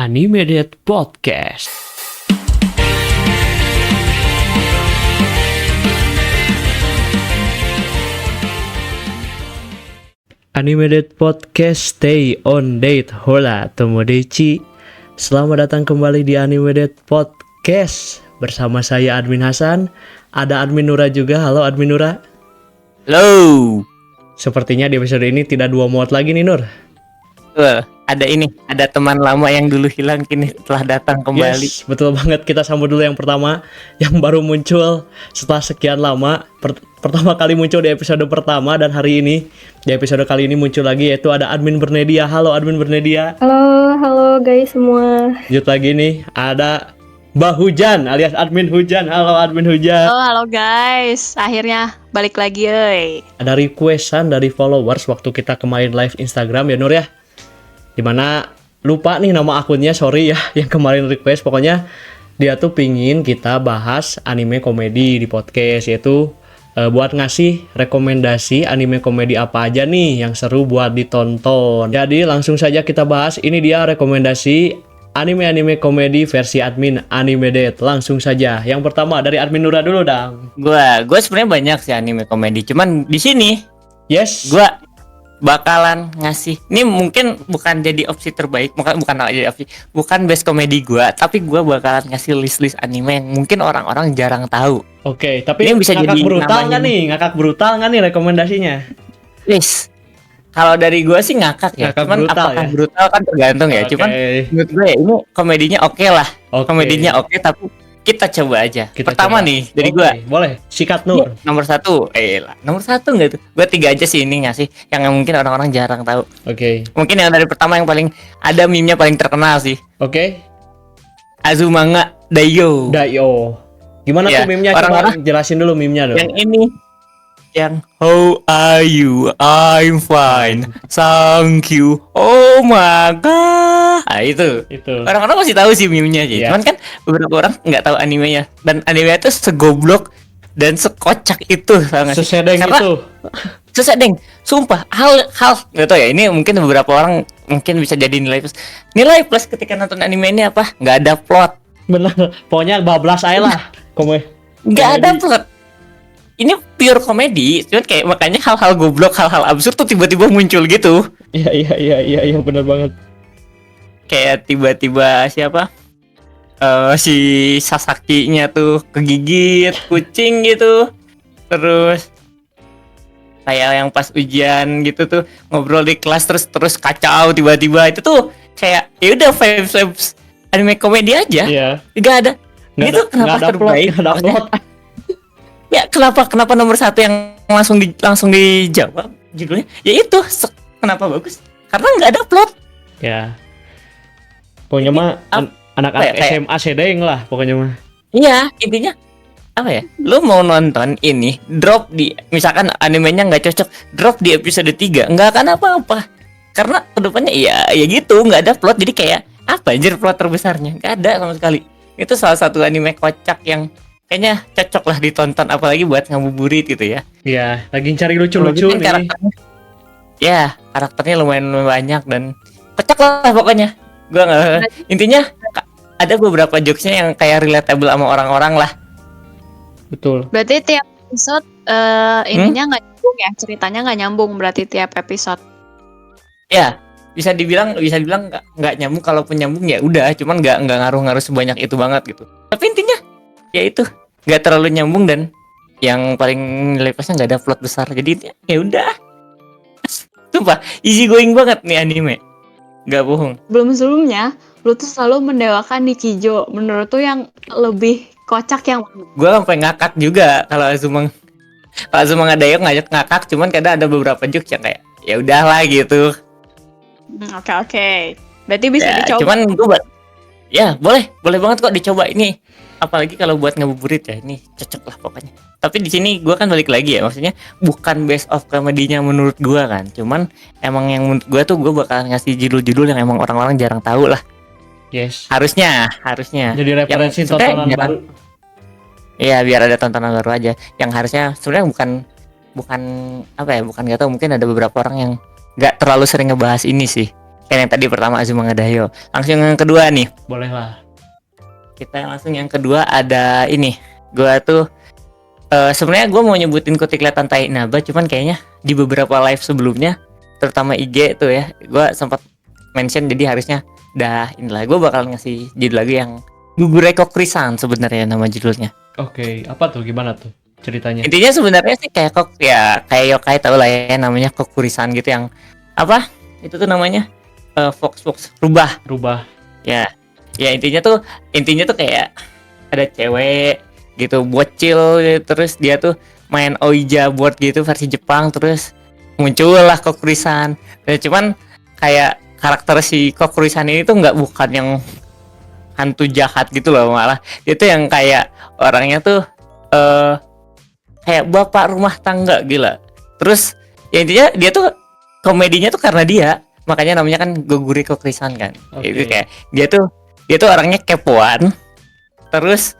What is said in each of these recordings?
Animated Podcast. Animated Podcast, stay on date. Hola, tomodachi. Selamat datang kembali di Animated Podcast. Bersama saya Admin Hasan. Ada Admin Nura juga. Halo Admin Nura. Halo. Sepertinya di episode ini tidak dua muat lagi nih Nur. Ada teman lama yang dulu hilang kini telah datang kembali. Yes, betul banget. Kita sambut dulu yang pertama, yang baru muncul setelah sekian lama. Pertama kali muncul di episode pertama, dan hari ini di episode kali ini muncul lagi, yaitu ada Admin Bernedia. Halo Admin Bernedia. Halo guys semua. Lanjut lagi nih, ada Mbak Hujan alias Admin Hujan. Halo Admin Hujan. Halo guys, akhirnya balik lagi euy. Ada requestan dari followers waktu kita kemarin live Instagram ya Nur ya. Dimana lupa nih nama akunnya, sorry ya yang kemarin request. Pokoknya dia tuh pingin kita bahas anime komedi di podcast, yaitu buat ngasih rekomendasi anime komedi apa aja nih yang seru buat ditonton. Jadi langsung saja kita bahas. Ini dia rekomendasi anime-anime komedi versi admin Animated. Langsung saja. Yang pertama dari Admin Nura dulu dong. Gua sebenarnya banyak sih anime komedi. Cuman di sini gua bakalan ngasih. Ini mungkin bukan jadi opsi terbaik, bukan jadi opsi. Bukan best komedi gua, tapi gua bakalan ngasih list-list anime yang mungkin orang-orang jarang tahu. Oke, tapi ini bisa ngakak jadi brutal namanya nggak nih? Ngakak brutal nggak nih rekomendasinya? List. Kalau dari gua sih ngakak ya. Ngakak Cuman brutal apakah ya? brutal kan tergantung ya. Cuman menurut gue ya, ini komedinya oke lah. Oke. Komedinya oke, tapi kita coba aja. Kita Pertama coba. nih dari Oke, gua. boleh. Sikat Nur. Nomor satu nggak tuh? Gue 3 aja sih ini ngasih yang mungkin orang-orang jarang tahu. Oke. Mungkin yang dari pertama yang paling ada meme-nya paling terkenal sih. Oke. Azumanga Daioh. Daioh. Gimana Ya, tuh meme-nya? Coba orang-orang- jelasin dulu meme-nya dong. Yang ini yang how are you? I'm fine. Thank you. Oh my god. Ah, itu. Itu. Orang-orang masih tahu sih meme-nya sih. Iya. Cuman kan beberapa orang nggak tahu animenya. Dan animenya itu segoblok dan sekocak itu, tau nggak sih? Sesedeng Karena- itu. Sesedeng, sumpah hal nggak tahu ya, ini mungkin beberapa orang mungkin bisa jadi nilai plus ketika nonton anime ini apa, nggak ada plot, Bener. Pokoknya bablas aja lah. nggak ada plot, ini pure komedi, cuman kayak makanya hal-hal goblok, hal-hal absurd tuh tiba-tiba muncul gitu, Iya, bener banget. kayak tiba-tiba siapa si Sasaki-nya tuh kegigit kucing gitu, terus kayak yang pas ujian gitu tuh ngobrol di kelas terus kacau tiba-tiba, itu tuh kayak ya udah vibes anime komedi aja. Iya. Nggak ada. Nggak Itu ada- kenapa nggak ada plot, terbaik? nggak ada plot. Ya kenapa nomor satu yang langsung dijawab judulnya? Ya itu kenapa bagus? Karena nggak ada plot. Ya. Pokoknya mah anak-anak kayak- SMA sedeng lah pokoknya mah. Iya, intinya apa ya? Lu mau nonton ini, drop di misalkan animenya nggak cocok, drop di episode 3, nggak akan apa-apa. Karena kedepannya ya gitu, nggak ada plot, jadi kayak apa anjir plot terbesarnya? Nggak ada sama sekali. Itu salah satu anime kocak yang kayaknya cocok lah ditonton, apalagi buat ngabuburit gitu ya. Iya, lagi cari lucu-lucu Kan nih. karakternya, ya karakternya lumayan banyak dan kocak lah pokoknya. Gua nggak, intinya ada beberapa jokesnya yang kayak relatable sama orang-orang lah. Betul. Berarti tiap episode ininya nggak nyambung ya, ceritanya nggak nyambung berarti tiap episode. Ya, bisa dibilang nggak nyambung. Kalaupun nyambung ya udah, cuman nggak ngaruh-ngaruh sebanyak itu banget gitu. Tapi intinya ya itu nggak terlalu nyambung, dan yang paling nilai plusnya nggak ada plot besar. Jadi intinya, ya udah. Sumpah easy going banget nih anime. Nggak bohong. Belum sebelumnya, lu tuh selalu mendewakan Nichijou. Menurut tuh yang lebih kocak yang mana? Gue sampai ngakak juga kalau Azumanga Daioh ngakak. Cuman kadang ada beberapa jokes yang kayak ya udahlah gitu. Oke. Berarti bisa Ya, dicoba. cuman gue boleh banget kok dicoba ini. Apalagi kalau buat ngabuburit ya, ini cocok lah pokoknya. Tapi di sini gue kan balik lagi ya, maksudnya bukan best of komedinya menurut gue kan. Cuman emang yang menurut gue tuh gue bakal ngasih judul-judul yang emang orang-orang jarang tahu lah. Yes. Harusnya. Jadi referensi Yang tontonan sebenarnya baru. Iya, biar ada tontonan baru aja. Yang harusnya sebenarnya bukan apa ya, bukan nggak tahu, mungkin ada beberapa orang yang nggak terlalu sering ngebahas ini sih. Kan yang tadi pertama Azuma Ngadayo. Langsung yang kedua nih. Boleh lah. Kita langsung yang kedua ada ini. Gua tuh sebenarnya gue mau nyebutin Kutiklet Tantai Inaba, cuman kayaknya di beberapa live sebelumnya, terutama IG tuh ya, gue sempat mention, jadi harusnya inilah gue bakal ngasih judul lagi yang Gugure Kokurisan sebenarnya nama judulnya. Oke, apa tuh, gimana tuh ceritanya? Intinya sebenarnya sih kayak kayak yokai tau lah ya, namanya Kokurisan gitu, yang apa? Itu tuh namanya Fox rubah. Ya intinya tuh kayak ada cewek gitu bocil gitu, terus dia tuh main Ouija board gitu versi Jepang, terus muncullah Kokurisan. Dan cuman kayak karakter si Kokurisan ini tuh bukan yang hantu jahat gitu loh, malah dia tuh yang kayak orangnya tuh kayak bapak rumah tangga gila. Terus ya intinya dia tuh komedinya tuh karena dia, makanya namanya kan Gogure Kokurisan kan. Okay. Itu kayak dia tuh orangnya kepoan, terus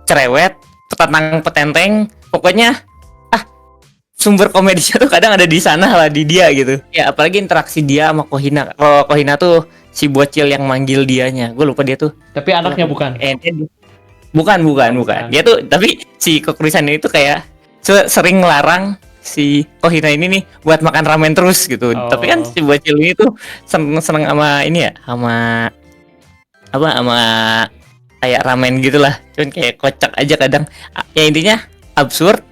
cerewet, petenteng, pokoknya sumber komedinya tuh kadang ada di sana lah, di dia gitu. Ya apalagi interaksi dia sama Kohina. Kalau Kohina tuh si bocil yang manggil dianya, gue lupa dia tuh. Tapi anaknya bukan. Bukan. Dia tuh, tapi si Kokurisan ini tuh kayak sering ngelarang si Kohina ini nih buat makan ramen terus gitu. Oh. Tapi kan si bocil ini tuh seneng sama ini ya, sama kayak ramen gitulah. Cuman kayak kocak aja kadang. Ya intinya absurd.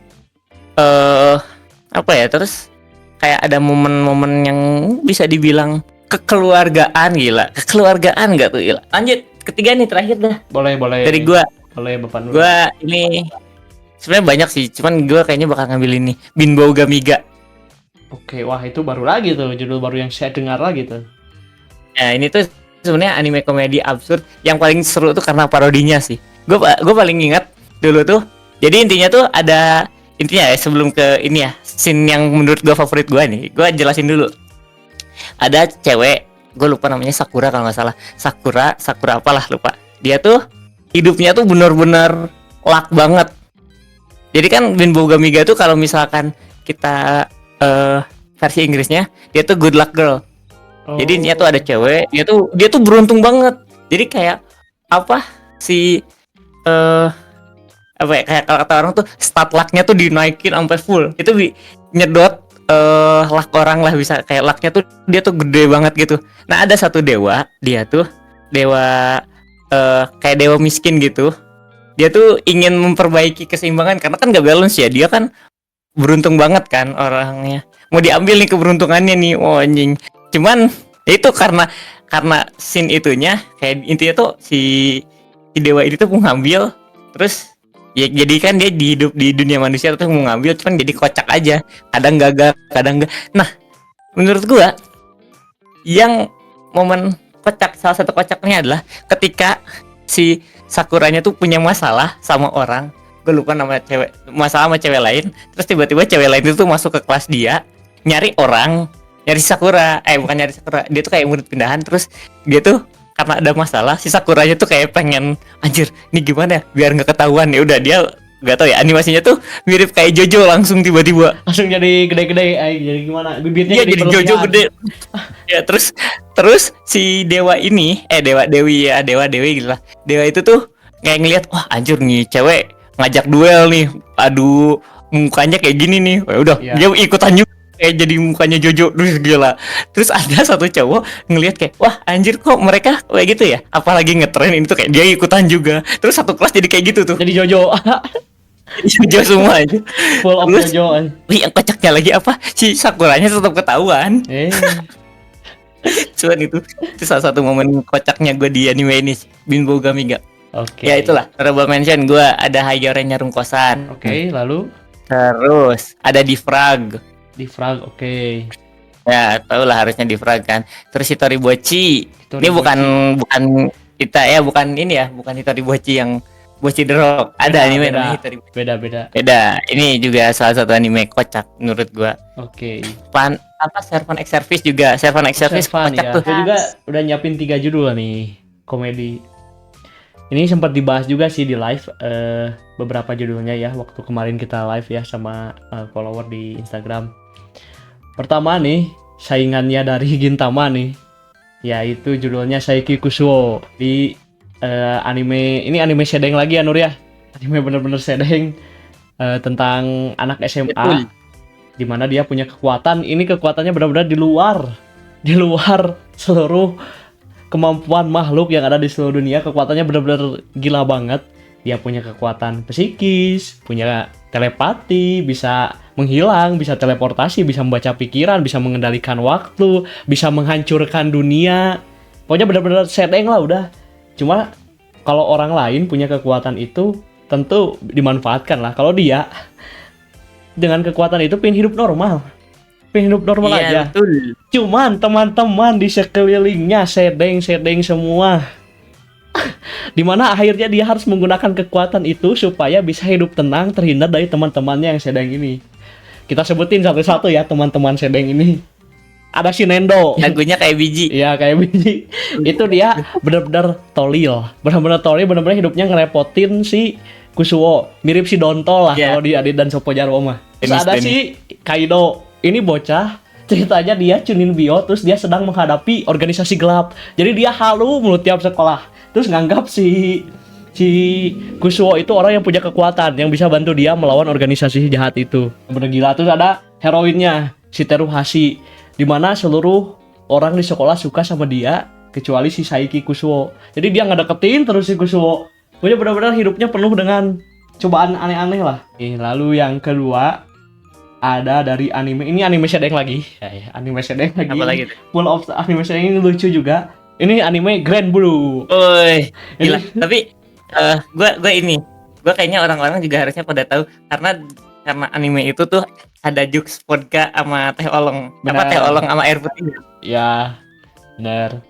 Terus kayak ada momen-momen yang bisa dibilang kekeluargaan, gila. Kekeluargaan enggak tuh, gila. Lanjut, ketiga nih, terakhir dah. Boleh. Dari gua. Boleh, Bapak Nur. Gua ini sebenarnya banyak sih, cuman gua kayaknya bakal ngambil ini, Binbou Gamiga. Oke, wah itu baru lagi tuh, judul baru yang saya dengar lagi tuh. Nah, ini tuh sebenarnya anime komedi absurd yang paling seru tuh karena parodinya sih. Gua paling ingat dulu tuh. Jadi intinya tuh ya sebelum ke ini ya, scene yang menurut gua favorit gua nih, gua jelasin dulu. Ada cewek, gua lupa namanya, Sakura kalau nggak salah. Sakura apalah, lupa. Dia tuh hidupnya tuh benar-benar luck banget. Jadi kan Binbou Gamiga tuh kalau misalkan kita versi Inggrisnya, dia tuh good luck girl. Oh. Jadi dia tuh ada cewek, dia tuh beruntung banget. Jadi kayak kayak kalau kata orang tuh stat luck-nya tuh dinaikin sampai full. Itu nyedot luck orang lah, bisa kayak luck-nya tuh dia tuh gede banget gitu. Nah, ada satu dewa, dia tuh dewa kayak dewa miskin gitu. Dia tuh ingin memperbaiki keseimbangan karena kan gak balance ya. Dia kan beruntung banget kan orangnya. Mau diambil nih keberuntungannya nih. Oh anjing. Cuman itu karena scene itunya kayak intinya tuh si dewa ini tuh mau ngambil, terus ya jadi kan dia hidup di dunia manusia tuh mau ngambil, cuman jadi kocak aja. Kadang gagal, kadang enggak. Nah, menurut gua yang momen kocak, salah satu kocaknya adalah ketika si Sakuranya tuh punya masalah sama orang, gue lupa nama cewek, masalah sama cewek lain, terus tiba-tiba cewek lain itu tuh masuk ke kelas dia, nyari Sakura, bukan nyari Sakura, dia tuh kayak murid pindahan, terus dia tuh karena ada masalah, si Sakuranya tuh kayak pengen, anjir, ini gimana ya, biar nggak ketahuan. Ya udah, dia nggak tahu ya, animasinya tuh mirip kayak Jojo, langsung tiba-tiba langsung jadi gede-gede, jadi gimana, bibirnya jadi Jojo gede. Ya terus si dewa ini, dewa dewi gitu lah, dewa itu tuh kayak ngelihat, wah anjir nih cewek ngajak duel nih, aduh mukanya kayak gini nih, udah dia ikutan juga kayak jadi mukanya Jojo, terus gila. Terus ada satu cowok ngelihat kayak, wah anjir kok mereka kayak gitu ya, apalagi ngetren ini tuh kayak dia ikutan juga. Terus satu kelas jadi kayak gitu tuh, jadi Jojo. Jojo semua aja, full of terus, Jojo. yang kocaknya lagi si Sakuranya tetap ketahuan. Cuman itu salah satu momen kocaknya gue di anime ini, Binbou Gamiga. Oke. Ya itulah, honorable mention gue ada Hagure Nyarung Kosan. Oke, lalu terus ada Difrag. Oke. Ya, tau lah harusnya Difrag kan. Terus Hitoribochi. Ini bukan kita ya, bukan Hitoribochi yang Bochi The Rock. Ada anime namanya Hitoribochi. Beda. Ini juga salah satu anime kocak menurut gua. Oke. Servant X Service juga. Servant X Service kocak ya. tuh. Saya juga udah nyiapin 3 judul nih komedi. Ini sempat dibahas juga sih di live beberapa judulnya ya, waktu kemarin kita live ya sama follower di Instagram. Pertama nih, saingannya dari Gintama nih, yaitu judulnya Saiki Kusuo. Di anime sedeng lagi ya Nur ya, anime bener-bener sedeng, tentang anak SMA. Betul. Dimana dia punya kekuatan, ini kekuatannya benar-benar di luar seluruh kemampuan makhluk yang ada di seluruh dunia. Kekuatannya benar-benar gila banget. Dia punya kekuatan psikis, punya telepati, bisa menghilang, bisa teleportasi, bisa membaca pikiran, bisa mengendalikan waktu, bisa menghancurkan dunia. Pokoknya benar-benar sedeng lah udah. Cuma kalau orang lain punya kekuatan itu tentu dimanfaatkan lah. Kalau dia dengan kekuatan itu pengen hidup normal Iya, aja. betul. Cuman teman-teman di sekelilingnya sedeng semua. Dimana akhirnya dia harus menggunakan kekuatan itu supaya bisa hidup tenang, terhindar dari teman-temannya yang sedeng ini. Kita sebutin satu-satu ya teman-teman sedeng ini. Ada si Nendo. Lagunya kayak biji. Iya kayak biji. Itu dia benar-benar tolil, benar-benar hidupnya ngerepotin si Kusuo. Mirip si Dontol lah Iya. kalau di Adit dan Sopo Jarwo mah. Terus Dennis ada Denny. si Kaido. Ini bocah, ceritanya dia Chunin Bio, terus dia sedang menghadapi organisasi gelap. Jadi dia halu mulu tiap sekolah. Terus nganggap si Kusuo itu orang yang punya kekuatan, yang bisa bantu dia melawan organisasi jahat itu. Bener gila. Terus ada heroinnya, si Teruhashi, dimana seluruh orang di sekolah suka sama dia, kecuali si Saiki Kusuo. Jadi dia ngedeketin terus si Kusuo. Pokoknya benar-benar hidupnya penuh dengan cobaan aneh-aneh lah. Lalu yang kedua, ada dari anime, ini anime sedeng lagi. Anime sedeng lagi. Apa lagi tuh? Full of anime sedeng ini lucu juga. Ini anime Grand Blue. Woi, gila. Tapi gue kayaknya orang-orang juga harusnya pada tahu karena anime itu tuh ada jokes vodka sama teh olong. Benar. Teh olong sama air putih. Ya, benar.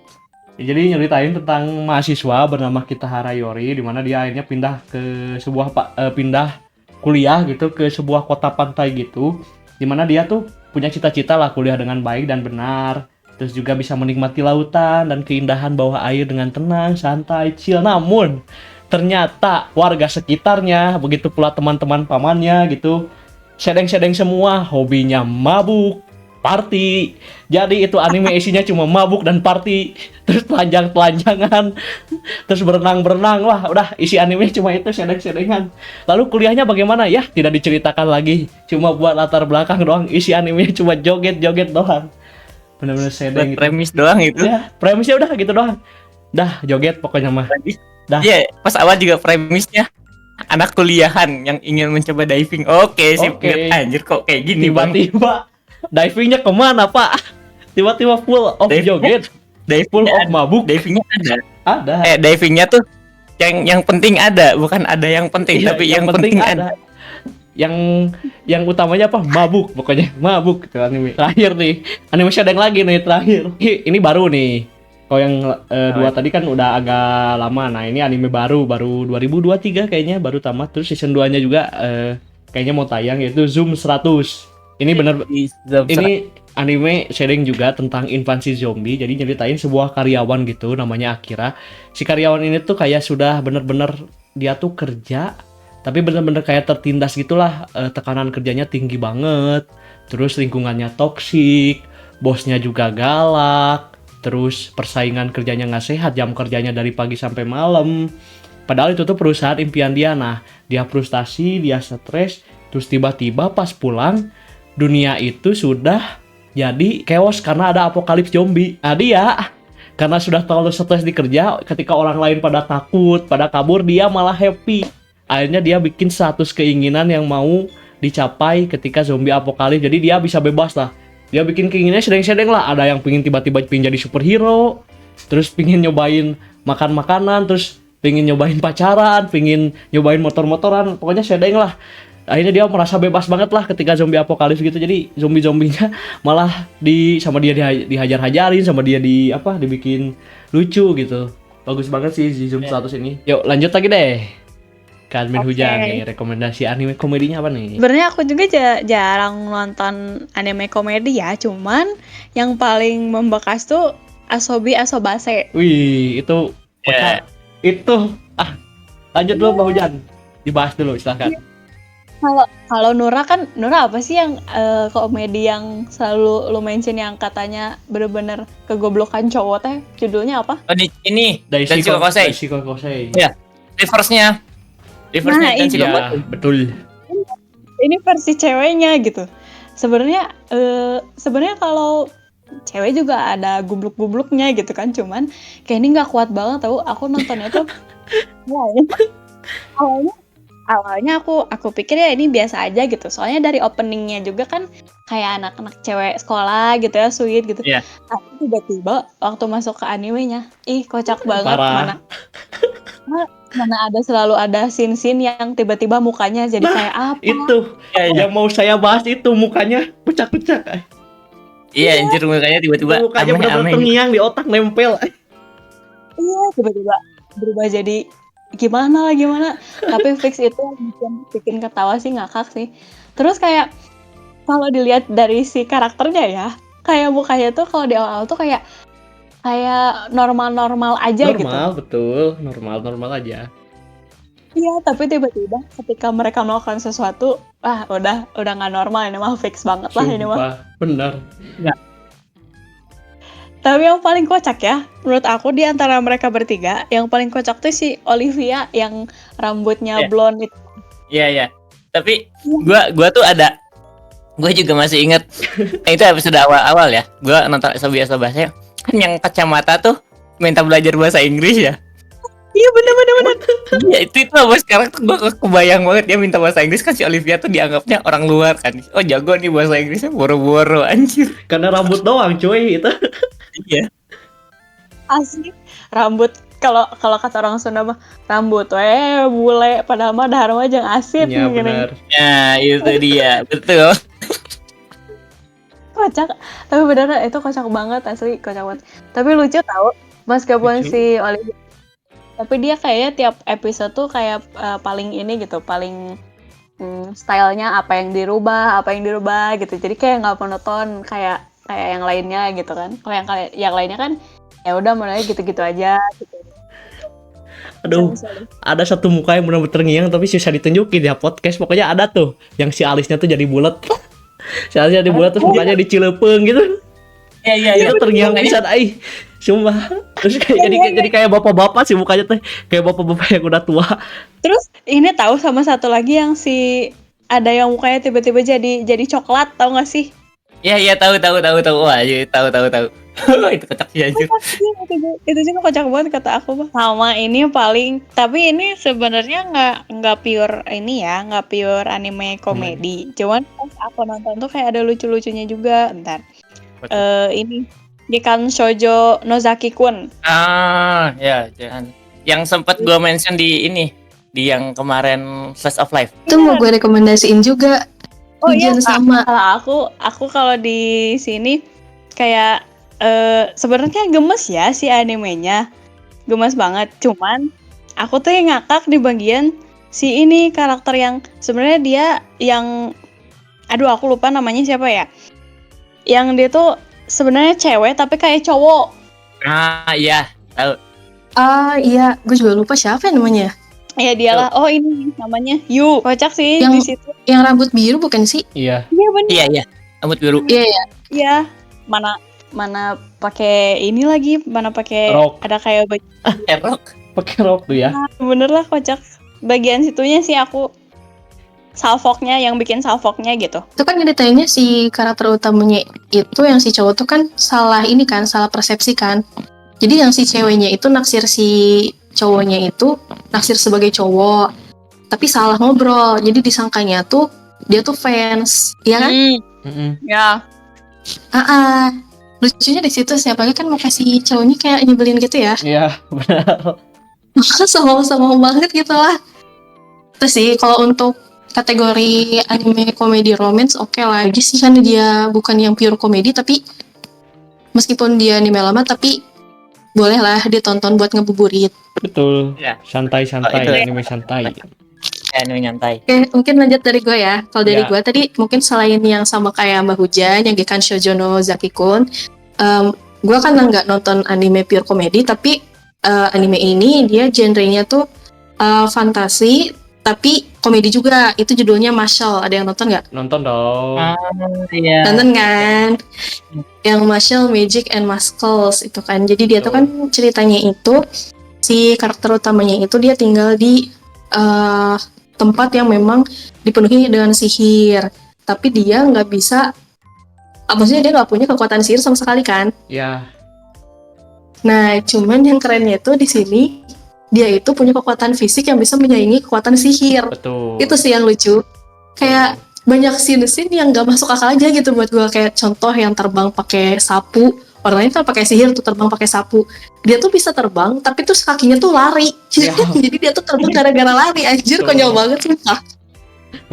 Jadi nyeritain tentang mahasiswa bernama Kitahara Yori, di mana dia akhirnya pindah ke sebuah pindah kuliah gitu ke sebuah kota pantai gitu, di mana dia tuh punya cita-cita lah kuliah dengan baik dan benar, terus juga bisa menikmati lautan dan keindahan bawah air dengan tenang, santai, chill. Namun ternyata warga sekitarnya, begitu pula teman-teman pamannya gitu, sedeng-sedeng semua, hobinya mabuk, party. Jadi itu anime isinya cuma mabuk dan party, terus telanjang-telanjangan, terus berenang-berenang. Wah, udah isi anime cuma itu, sedeng-sedengan. Lalu kuliahnya bagaimana? Ya, tidak diceritakan lagi. Cuma buat latar belakang doang. Isi animenya cuma joget-joget doang. Bener-bener sedeng gitu. Premis doang itu. Ya, premisnya udah gitu doang. Dah, joget pokoknya mah. Dah. Iya, pas awal juga premisnya anak kuliahan yang ingin mencoba diving. Oke, sip. Oke. Anjir kok kayak gini, Bang. Tiba-tiba divingnya kemana, Pak? Tiba-tiba full of joget. Full of mabuk. Divingnya ada. Ada. Divingnya tuh yang penting ada, bukan ada yang penting, Iya, tapi yang penting ada. Yang utamanya apa? Mabuk, pokoknya mabuk gitu anime. Terakhir nih, anime sedang lagi nih terakhir. Ini baru nih. Kalau yang dua tadi kan udah agak lama. Nah, ini anime baru 2023 kayaknya baru tamat. Terus season 2-nya juga kayaknya mau tayang, yaitu Zoom 100. Ini bener ini anime sharing juga tentang invasi zombie. Jadi nyeritain sebuah karyawan gitu namanya Akira. Si karyawan ini tuh kayak sudah bener-bener dia tuh kerja, tapi bener-bener kayak tertindas gitulah. Tekanan kerjanya tinggi banget. Terus lingkungannya toksik, bosnya juga galak. Terus persaingan kerjanya nggak sehat, jam kerjanya dari pagi sampai malam. Padahal itu tuh perusahaan impian dia. Nah, dia frustasi, dia stres. Terus tiba-tiba pas pulang, dunia itu sudah jadi chaos karena ada apokalips zombie. Nah, dia karena sudah terlalu stres di kerja, ketika orang lain pada takut, pada kabur, dia malah happy. Akhirnya dia bikin 100 keinginan yang mau dicapai ketika zombie apokalips. Jadi dia bisa bebas lah. Dia bikin keinginannya sedeng-sedeng lah. Ada yang pingin tiba-tiba pingin jadi superhero, terus pingin nyobain makan makanan, terus pingin nyobain pacaran, pingin nyobain motor-motoran. Pokoknya sedeng lah. Akhirnya dia merasa bebas banget lah ketika zombie apokalips gitu. Jadi zombie-zombinya malah sama dia dihajar-hajarin, sama dia dibikin lucu gitu. Bagus banget sih si Zoom 100 ini. Yuk lanjut lagi deh. Admin Oke. Hujan nih, rekomendasi anime komedinya apa nih? Sebenarnya aku juga jarang nonton anime komedi ya, cuman yang paling membekas tuh Asobi Asobase. Wih, itu Yeah. itu lanjut dulu Mbak Hujan. Dibahas dulu silahkan. Kalau kalau Nura apa sih yang komedi yang selalu lu mention yang katanya bener-bener kegoblokan cowok teh? Judulnya apa? Oh, ini Daishiko Daishiko Kosei. Daishiko Kosei. Iya. Reverse-nya Nah, Daishiko Ya, Kosei. betul. Ini versi ceweknya gitu. Sebenarnya kalau cewek juga ada gubluk-gubluknya gitu kan, cuman kayak ini nggak kuat banget tahu. Aku nontonnya tuh awalnya awalnya aku pikir ya ini biasa aja gitu. Soalnya dari openingnya juga kan kayak anak-anak cewek sekolah gitu ya, sweet gitu. Iya. Tapi tiba-tiba waktu masuk ke animenya, kocak banget. Parah. Mana selalu ada scene-scene yang tiba-tiba mukanya jadi kayak apa? Itu Iya, iya. yang mau saya bahas itu mukanya pucak-pucak. Iya, anjir mukanya tiba-tiba Mukanya benar-benar aneh-aneh. terngiang di otak nempel. Iya, tiba-tiba berubah jadi gimana. Tapi fix itu yang bikin ketawa sih, ngakak sih. Terus kayak kalau dilihat dari si karakternya ya, kayak mukanya tuh kalau di awal tuh kayak normal-normal aja gitu. Normal, betul. Normal aja. Iya, tapi tiba-tiba ketika mereka melakukan sesuatu, udah nggak normal, ini mah fix banget lah ini mah. Sumpah, benar. Tapi yang paling kocak ya, menurut aku di antara mereka bertiga, yang paling kocak tuh si Olivia yang rambutnya Iya. blonde itu. Iya. Tapi gua tuh ada, gua juga masih inget. Itu episode awal-awal ya. Gua nonton biasa bahasanya kan yang kacamata tuh minta belajar bahasa Inggris ya. Iya bener. Iya itu sampai sekarang tuh gua kebayang banget dia minta bahasa Inggris kan si Olivia tuh dianggapnya orang luar kan. Oh jago nih bahasa Inggrisnya boro-boro anjir. Karena rambut doang, cuy, itu. Iya. Asli rambut kalau kata orang Sunda mah rambut bule padahal mah dahar mah jeung asin Iya, gini. benar. Nah itu dia betul. Kocak. Tapi beneran itu kocak banget, asli kocak banget. Tapi lucu tau meskipun Lucu. si Olivia, tapi dia kayaknya tiap episode tuh kayak paling ini gitu, paling stylenya apa yang dirubah gitu. Jadi kayak nggak monoton kayak yang lainnya gitu kan. Kalau yang lainnya kan ya udah mulai gitu-gitu aja gitu. Aduh, ada satu muka yang benar-benar terngiang tapi susah ditunjukin ya podcast. Pokoknya ada tuh yang si alisnya tuh jadi bulat. Si alisnya jadi bulat terus mukanya dicilepeng gitu. Iya. Itu terngiang pisan sumpah. Terus jadi kayak bapak-bapak sih mukanya teh, kayak bapak-bapak yang udah tua. Terus ini tahu sama satu lagi yang si ada yang mukanya tiba-tiba jadi coklat, tahu nggak sih? Iya tahu. Wah, iya, tahu. Itu kocak sih anjir. Itu juga kocak banget kata aku mah. Sama ini paling, tapi ini sebenarnya nggak pure ini ya, nggak pure anime komedi. Cuman pas aku nonton tuh kayak ada lucu-lucunya juga. Bentar. Ini Gikan Shoujo Nozaki-kun. Ya jangan. Yang sempat gua mention di ini, di yang kemarin Slice of Life. Itu mau gue rekomendasiin juga. Oh iya, Ujian sama. kalau aku kalau di sini kayak sebenarnya gemes ya si animenya, gemes banget. Cuman aku tuh yang ngakak di bagian si ini karakter yang sebenarnya dia yang, aduh aku lupa namanya siapa ya, yang dia tuh sebenarnya cewek tapi kayak cowok. Iya tahu. Iya, gue juga lupa siapa namanya. Ya dialah. Oh ini namanya Yu. Kocak sih Yang- di situ. Yang rambut biru bukan sih? Iya. Iya bener. Iya. Rambut biru. Iya. Iya. Mana pakai ini lagi, mana pakai Rok. ada kayak baju. Erok. Pakai rok tuh ya. Bener lah kocak. Bagian situnya sih aku salfoknya, yang bikin salfoknya gitu. Itu kan ceritanya si karakter utamanya itu yang si cowok tuh kan salah persepsi kan. Jadi yang si ceweknya itu naksir si cowoknya itu naksir sebagai cowok. Tapi salah ngobrol. Jadi disangkanya tuh dia tuh fans. Iya kan? Ya. Lucunya di situ sih, apalagi kan muka si cowoknya kayak nyebelin gitu ya. Iya, benar. Songong-songong banget gitu lah. Terus sih kalau untuk kategori anime komedi romance oke lah. Jadi sih kan dia bukan yang pure komedi, tapi meskipun dia anime lama tapi boleh lah ditonton buat ngebuburit. Betul. Iya. Santai-santai, Oh, itu. anime santai. Anime nyantai. Oke, mungkin lanjut dari gue ya. Kalau dari Ya. gue tadi mungkin selain yang sama kayak Mbak Hujan, yang Gekan Shoujo no Zaki-kun, gue kan nggak nonton anime pure komedi, tapi anime ini dia genrenya tuh fantasi, tapi komedi juga. Itu judulnya Marshall. Ada yang nonton nggak? Nonton dong. Iya. Nonton kan? Yang Marshall, Magic and Muscles itu kan. Jadi dia tuh kan ceritanya itu si karakter utamanya itu dia tinggal di tempat yang memang dipenuhi dengan sihir. Tapi dia nggak bisa, maksudnya dia nggak punya kekuatan sihir sama sekali kan? Ya, Nah, cuman yang kerennya tuh di sini dia itu punya kekuatan fisik yang bisa menyaingi kekuatan sihir. betul. Itu sih yang lucu. Kayak banyak scene-scene yang gak masuk akal aja gitu buat gue. Kayak contoh yang terbang pakai sapu. Orang lain kan pakai sihir tuh terbang pakai sapu. Dia tuh bisa terbang, tapi tuh kakinya tuh lari. Ya. Jadi dia tuh terbang gara-gara lari. Anjir, Betul. konyol banget sumpah.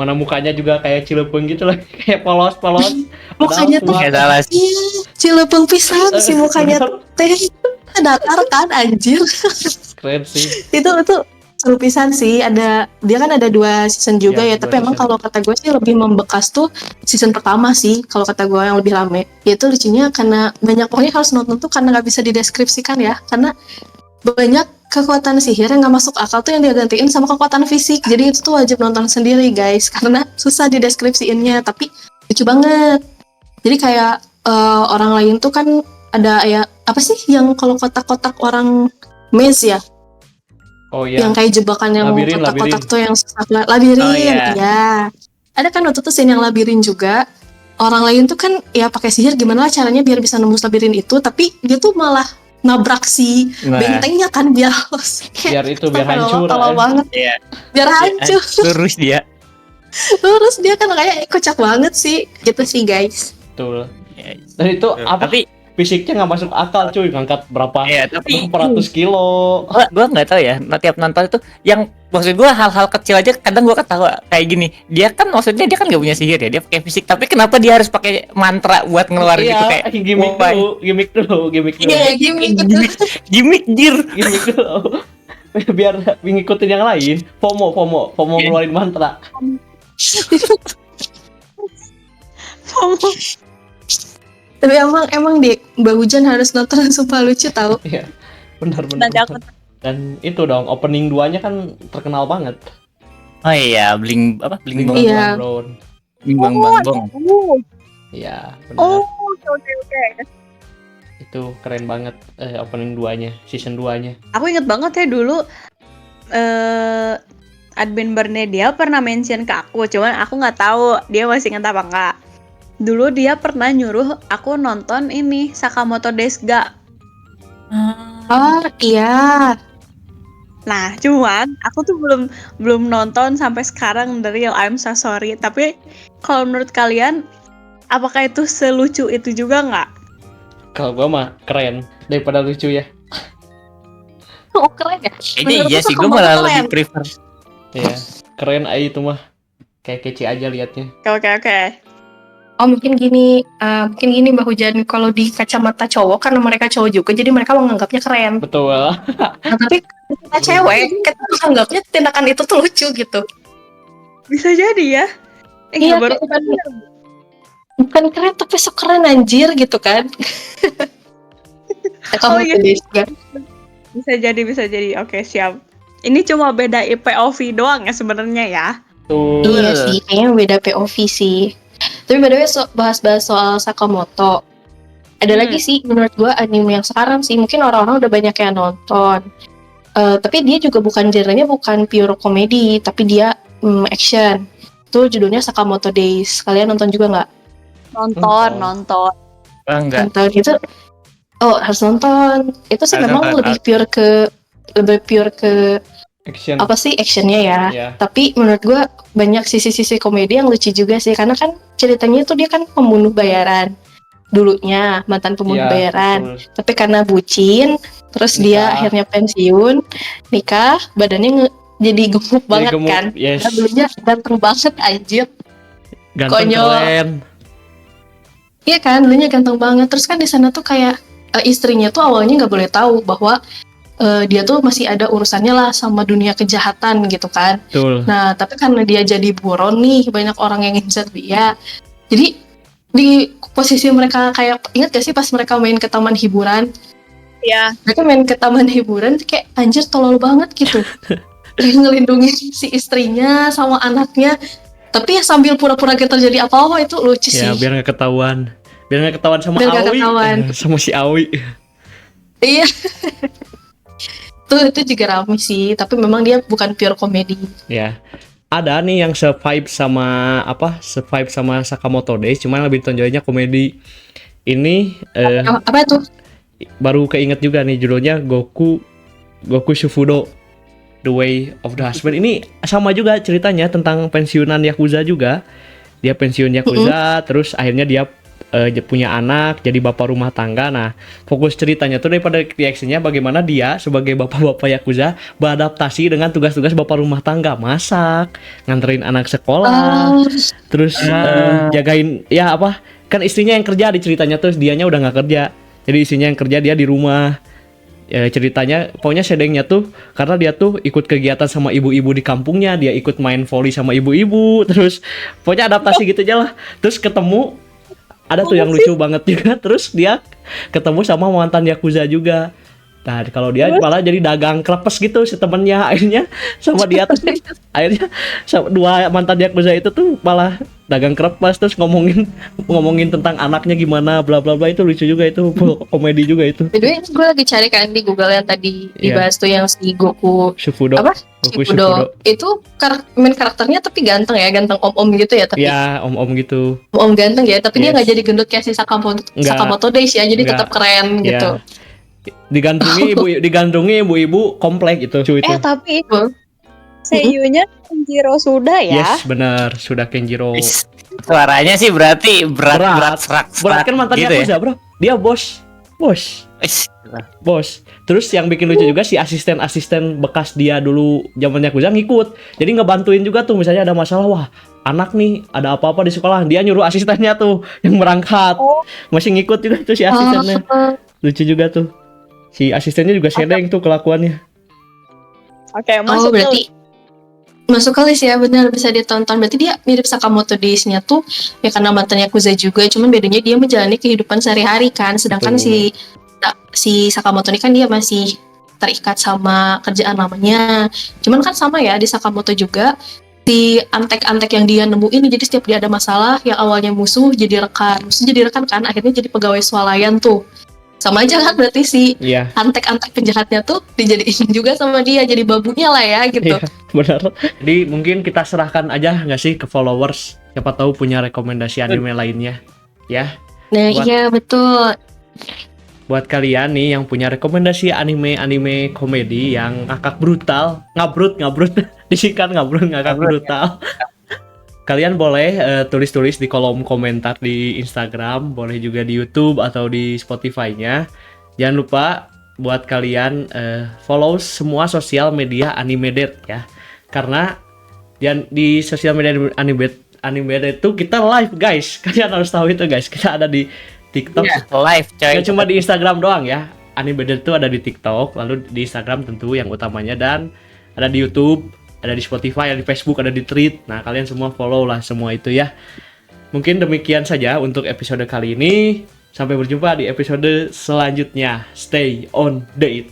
Mana mukanya juga kayak Cilepeng gitu lah, kayak polos-polos. Mukanya tuh Kayak salah sih. iya, cilepeng pisan si mukanya teh. Datar kan anjir. Keren sih. itu seru pisan sih. Dia kan ada 2 season juga Ya, ya, tapi 2 emang season. kalau kata gue sih lebih membekas tuh season pertama sih kalau kata gue yang lebih rame. Itu lucunya karena pokoknya harus nonton tuh karena nggak bisa dideskripsikan ya, karena banyak kekuatan sihir yang nggak masuk akal tuh yang dia gantiin sama kekuatan fisik. Jadi itu tuh wajib nonton sendiri guys, karena susah dideskripsiinnya, tapi lucu banget. Jadi kayak orang lain tuh kan ada ya apa sih yang kalau kotak-kotak orang maze ya, Oh iya. yang kayak jebakan yang Labirin, kotak-kotak labirin. tuh yang susah labirin. Oh, iya. Ya ada kan waktu itu scene yang labirin juga. Orang lain tuh kan ya pakai sihir gimana lah caranya biar bisa nembus labirin itu, tapi dia tuh malah nabrak si Nah, bentengnya kan biar kayak, Biar itu biar astagfirullah, hancur. tolol banget iya. biar hancur. Lurus dia. Terus dia kan kayak kocak banget sih gitu sih guys. Betul. Iya. Dan itu apa? Tapi Fisiknya nggak masuk akal cuy, ngangkat berapa ya tapi berapa ratus kilo. gua nggak tahu ya, tiap nonton itu yang maksud gua hal-hal kecil aja kadang gua ketawa kayak gini. Dia kan maksudnya dia kan nggak punya sihir ya, dia pakai fisik, tapi kenapa dia harus pakai mantra buat ngeluarin gitu kayak gimmick why? dulu, gimmick dulu. Iya gimmick gitu. Gimmick jir. Gimmick dulu. Biar ngikutin yang lain. FOMO Iya. ngeluarin mantra. Tapi emang di Mbak Hujan harus nonton sumpah lucu tau. Iya. Benar. Nanti aku Dan itu dong, opening 2-nya kan terkenal banget. Oh iya, bling Bing bong, Bang Iya. Brown. bling bang bang bong. Iya, benar. Oh, oke. Itu keren banget opening 2-nya, season 2-nya. Aku inget banget ya dulu admin barnya dia pernah mention ke aku, cuman aku nggak tahu dia masih inget apa enggak. Dulu dia pernah nyuruh aku nonton ini Sakamoto Days Ga. Oh iya. Nah, cuman aku tuh belum nonton sampai sekarang dari Real I'm So Sorry. Tapi kalau menurut kalian, apakah itu selucu itu juga nggak? Kalau gua mah keren daripada lucu ya. Oh keren ya. Kayaknya Menurutku iya sih, gua Sakamoto malah keren. lebih prefer. Iya, keren aja itu mah. Kayak kece aja liatnya. Oke. Oh mungkin gini Mbak Hujan, kalau di kacamata cowok karena mereka cowok juga jadi mereka menganggapnya keren. Betul. Nah, tapi kita cewek kita menganggapnya tindakan itu tuh lucu gitu. Bisa jadi ya. Iya, Baru bukan keren tapi sok keren anjir gitu kan. Oh, iya. Ya. bisa jadi. Oke, siap. Ini cuma beda POV doang ya sebenarnya ya. Tuh. Iya sih, kayaknya beda POV sih. Tapi by the way, bahas-bahas soal Sakamoto. Ada lagi sih menurut gua anime yang sekarang sih, mungkin orang-orang udah banyak yang nonton. Tapi dia juga genrenya bukan pure komedi, tapi dia action. Itu judulnya Sakamoto Days. Kalian nonton juga nggak? Nonton. Ah, enggak. Nonton itu? Oh, harus nonton. Itu sih Harus memang nonton, lebih pure ke Action. apa sih actionnya ya. Ya. Tapi menurut gue banyak sisi-sisi komedi yang lucu juga sih, karena kan ceritanya tuh dia kan pembunuh bayaran dulunya, mantan pembunuh Iya, bayaran, betul. tapi karena bucin terus dia Nikah. akhirnya pensiun, nikah, badannya jadi gemuk banget gemuk, kan. yes. Nah, dulunya ganteng banget anjir. Ganteng konyol. keren. Iya kan, dulunya ganteng banget. Terus kan di sana tuh kayak istrinya tuh awalnya nggak boleh tahu bahwa dia tuh masih ada urusannya lah sama dunia kejahatan gitu kan. Betul. Nah, tapi karena dia jadi buron nih, banyak orang yang ngincer dia. Jadi di posisi mereka kayak, ingat gak sih pas mereka main ke taman hiburan? Iya. Mereka main ke taman hiburan kayak anjir tolol banget gitu. ngelindungin si istrinya sama anaknya, tapi ya sambil pura-pura gak terjadi apa-apa, itu lucu sih. Ya, biar nggak ketahuan. Biar nggak ketahuan sama Biar nggak Aoi. ketahuan. Sama si Aoi. Iya. Itu juga rame sih, tapi memang dia bukan pure komedi. Ya. Ada nih yang se-vibe sama Sakamoto Days, cuman lebih tonjolnya komedi. Ini Apa itu? baru keinget juga nih judulnya Goku Shufudo The Way of the Husband. Ini sama juga ceritanya tentang pensiunan Yakuza juga. Dia pensiun Yakuza, terus akhirnya dia punya anak, jadi bapak rumah tangga. Nah, fokus ceritanya tuh daripada reaksinya bagaimana dia sebagai bapak-bapak Yakuza beradaptasi dengan tugas-tugas bapak rumah tangga, masak, nganterin anak sekolah, terus jagain, ya apa, kan istrinya yang kerja di ceritanya, terus dianya udah nggak kerja, jadi istrinya yang kerja, dia di rumah. Ceritanya pokoknya sedengnya tuh karena dia tuh ikut kegiatan sama ibu-ibu di kampungnya, dia ikut main volley sama ibu-ibu, terus pokoknya adaptasi gitu aja lah. Terus ketemu ada tuh yang lucu banget juga, terus dia ketemu sama mantan Yakuza juga. Nah, kalau dia malah jadi dagang klepes gitu si temennya, akhirnya sama dia tuh akhirnya dua mantan Yakuza itu tuh malah dagang klepes, terus ngomongin tentang anaknya gimana bla bla bla. Itu lucu juga, itu komedi juga itu. By the way, gue lagi cari kan di Google yang tadi dibahas tuh yang si Goku Shufudo. apa? Shufudo. Itu main karakternya tapi ganteng ya, ganteng om-om gitu ya, tapi Ya, om-om gitu. om ganteng ya, tapi dia Yes. nggak jadi gendut kayak si Sakamoto Days ya, jadi Enggak. tetap keren Ya. gitu. Digandrungi ibu-ibu komplek itu. Itu. Tapi Betul. seiyunya Kenjiro Suda ya. Yes, benar, sudah Kenjiro. Is, suaranya sih berarti berat serak Berat kan mantan gitu Yakuza, Bro. Dia bos. Is, Terus yang bikin lucu juga si asisten bekas dia dulu zaman Yakuza ngikut. Jadi ngebantuin juga tuh, misalnya ada masalah, wah, anak nih ada apa-apa di sekolah, dia nyuruh asistennya tuh yang berangkat. Masih ngikut juga tuh si asistennya. Lucu juga tuh. Si asistennya juga sedeng tuh kelakuannya. Oke, masuk Berarti masuk kali sih ya, benar, bisa ditonton. Berarti dia mirip Sakamoto Days-nya tuh ya karena mantan Yakuza juga, cuman bedanya dia menjalani kehidupan sehari-hari kan, sedangkan Betul. si Sakamoto ini kan dia masih terikat sama kerjaan lamanya. Cuman kan sama ya di Sakamoto juga, si antek-antek yang dia nemuin, jadi setiap dia ada masalah yang awalnya musuh jadi rekan kan, akhirnya jadi pegawai swalayan tuh. Sama aja kan berarti si Iya. antek-antek penjahatnya tuh dijadiin juga sama dia, jadi babunya lah ya gitu. Iya, benar. Jadi mungkin kita serahkan aja nggak sih ke followers, siapa tahu punya rekomendasi anime lainnya, ya. Nah, Buat- iya betul. Buat kalian nih yang punya rekomendasi anime komedi yang ngakak brutal, ngabrut, disingkat ngakak brutal. Kalian boleh tulis-tulis di kolom komentar di Instagram, boleh juga di YouTube atau di Spotify-nya. Jangan lupa buat kalian follow semua sosial media Animeded ya. Karena di sosial media Animeded itu kita live, guys. Kalian harus tahu itu, guys. Kita ada di TikTok. live coy. Nggak cuma di Instagram doang ya. Animeded itu ada di TikTok, lalu di Instagram tentu yang utamanya, dan ada di YouTube, ada di Spotify, ada di Facebook, ada di Tweet. Nah, kalian semua follow lah semua itu ya. Mungkin demikian saja untuk episode kali ini. Sampai berjumpa di episode selanjutnya. Stay on the it.